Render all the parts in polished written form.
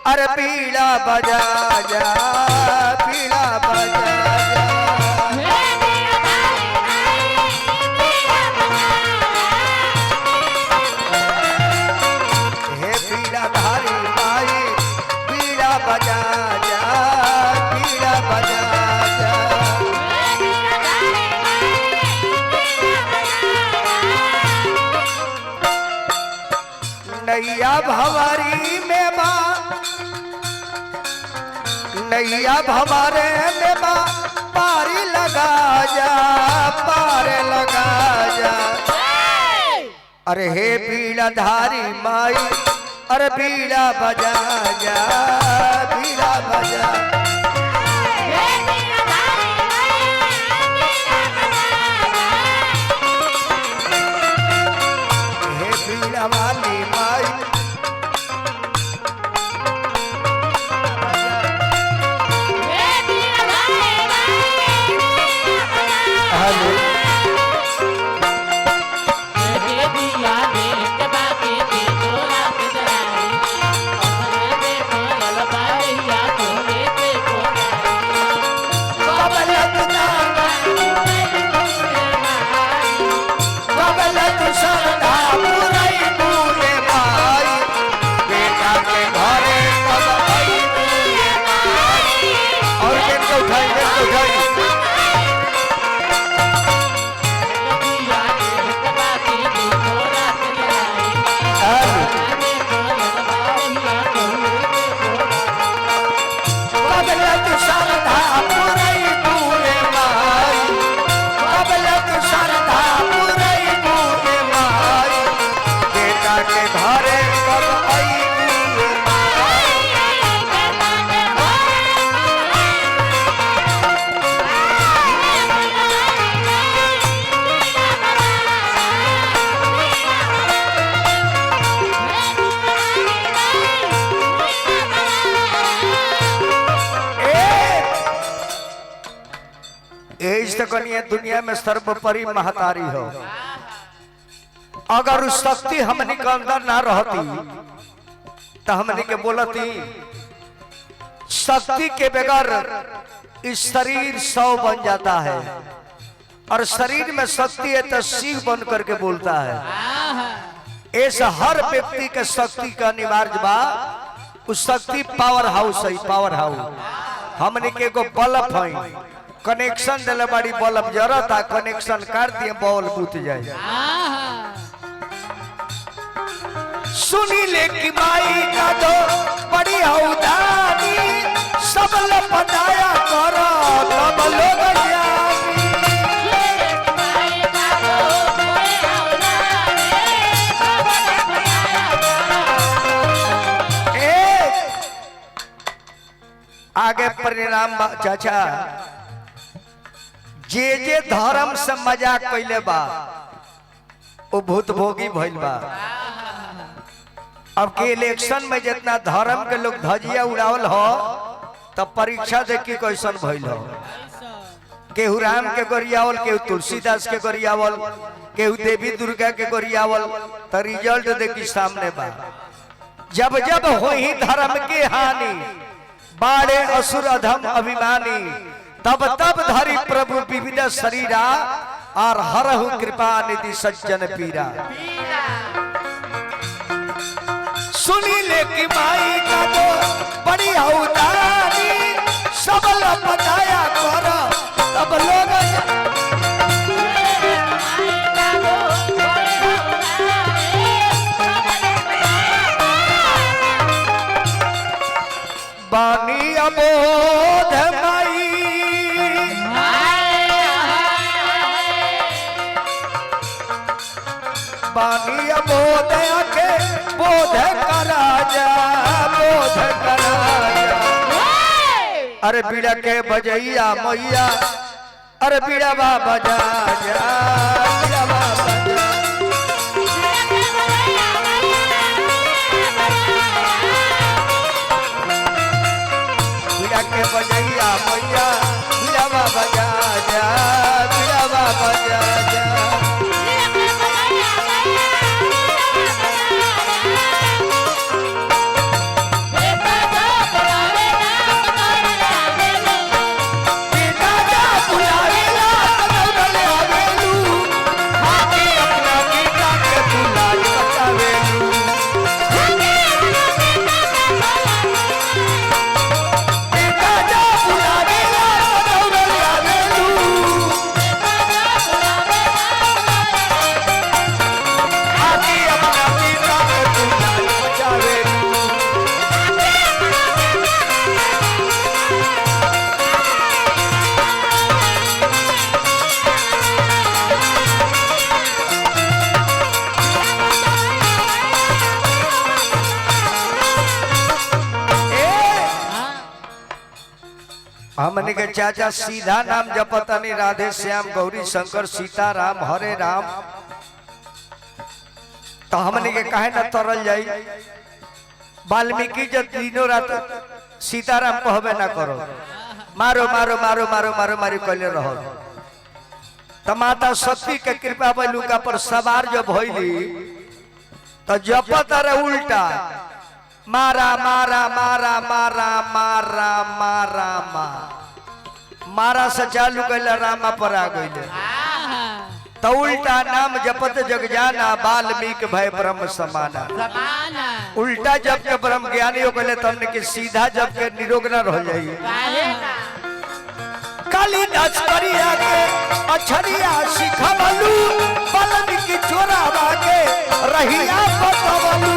अरे पीड़ा बजा जा, पीड़ा बजा जा। हे पीड़ा धारी माई पीड़ा बजा जा, पीड़ा बजा जा। नैया भंवरी में माँ, नैया भंवरे में माँ पारी लगा जा, पार लगा जा। अरे हे पीड़ा धारी माई अरे पीड़ा बजा जा, पीड़ा बजा। हे पीड़ा वाली माई दुनिया में सर्वोपरि महतारी हो। अगर उस शक्ति हमने के अंदर ना रहती तो हमने के बोलती शक्ति के बगैर इस शरीर 100 बन जाता है और शरीर में शक्ति है तो शिव बन करके बोलता है। ऐसा हर व्यक्ति के शक्ति का अनिवार्य बा। उस शक्ति पावर हाउस है, पावर हाउस। हमने के एगो बल्ब है, कनेक्शन दिले बड़ी बल्ब जरूरत है, कनेक्शन काट दिए बॉल बुझ जाए। सुनी ले कि माई का दो बड़ी हौदानी सब लपटाया करो तब लोग आगे परिणाम चाचा जे धर्म से मजाक कैले बा वो भूत भोगी भइल बा। अब के इलेक्शन में जितना धर्म के लोग धजिया उड़ावल हो तब परीक्षा देखी कैसन भइल हो। केहू राम के गोरियावल, केहू तुलसीदास के गोरियावल, केहू देवी दुर्गा के गोरियावल, तो रिजल्ट देखी सामने बा। जब जब हो ही धर्म के हानि बाड़े असुर अधम अभिमानी तब तब धरी प्रभु विविध शरीरा और हरहु कृपा निधि सज्जन पीरा। सुनी ले कि माई का तो बड़ी हौदानी सब लपटाया करो तब लोग बानी अबोध माई बानी अबोध के बोध करा जा, बोध करा जा। अरे बीड़ा के बजैया मैया अरे बीड़ा बा बजा जा, बीड़ा बा बजा। के बजैया मैया बीड़ा बजा जा, बीड़ा बजा जा। हमने के चाचा सीधा नाम जपता नहीं, राधे श्याम गौरी शंकर सीताराम हरे राम, तो हमने के काहे न तरल जाई। वाल्मीकि जब दिनों रात सीताराम कहबे ना करो, मारो मारो मारो मारो मारो मारी कहले रहो, तो माता सती के कृपा बलुका पर सवार जब होइली तो जपत रे उल्टा मारा मारा मारा मारा मारा मारा मारा से चालू कैला रामा पर आ गई, तो उल्टा नाम जपत जग जाना वाल्मीकि भय ब्रह्म समाना। उल्टा जब के ब्रह्म ज्ञानी हो गए तमने के सीधा जब के निरोग न रह जाइए। कालिदास करिया के अछरिया सिखवलू, वाल्मीकि चोरावा के रहिया बतवलू।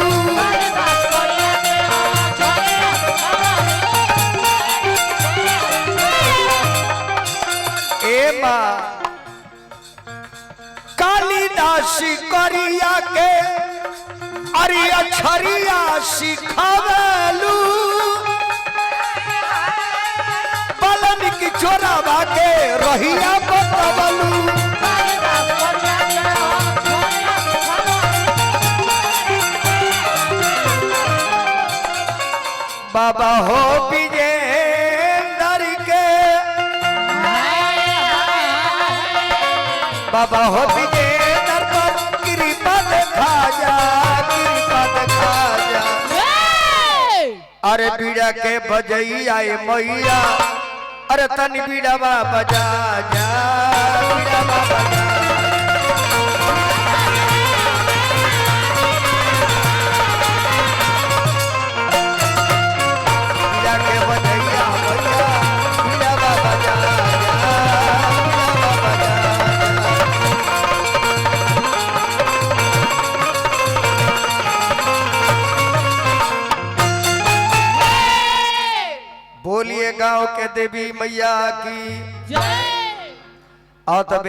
ए माँ कालिदास करिया के अरे अछरिया सिखवलू, वाल्मीकि चोरावा के रहिया बतवलू। बाबा हो विजेंद्र के, बाबा हो विजेंद्र पर कृपा देखा जा, कृपा देखा जा। अरे बीड़ा के बजैया मैया, अरे तनी बीड़ावा बजा जा, बीड़ावा बजा। बीड़ा के बजैया मैया, बीड़ावा बजा जा, बीड़ावा बजा जा। बोलिए गांव के देवी मैया की जय। और तब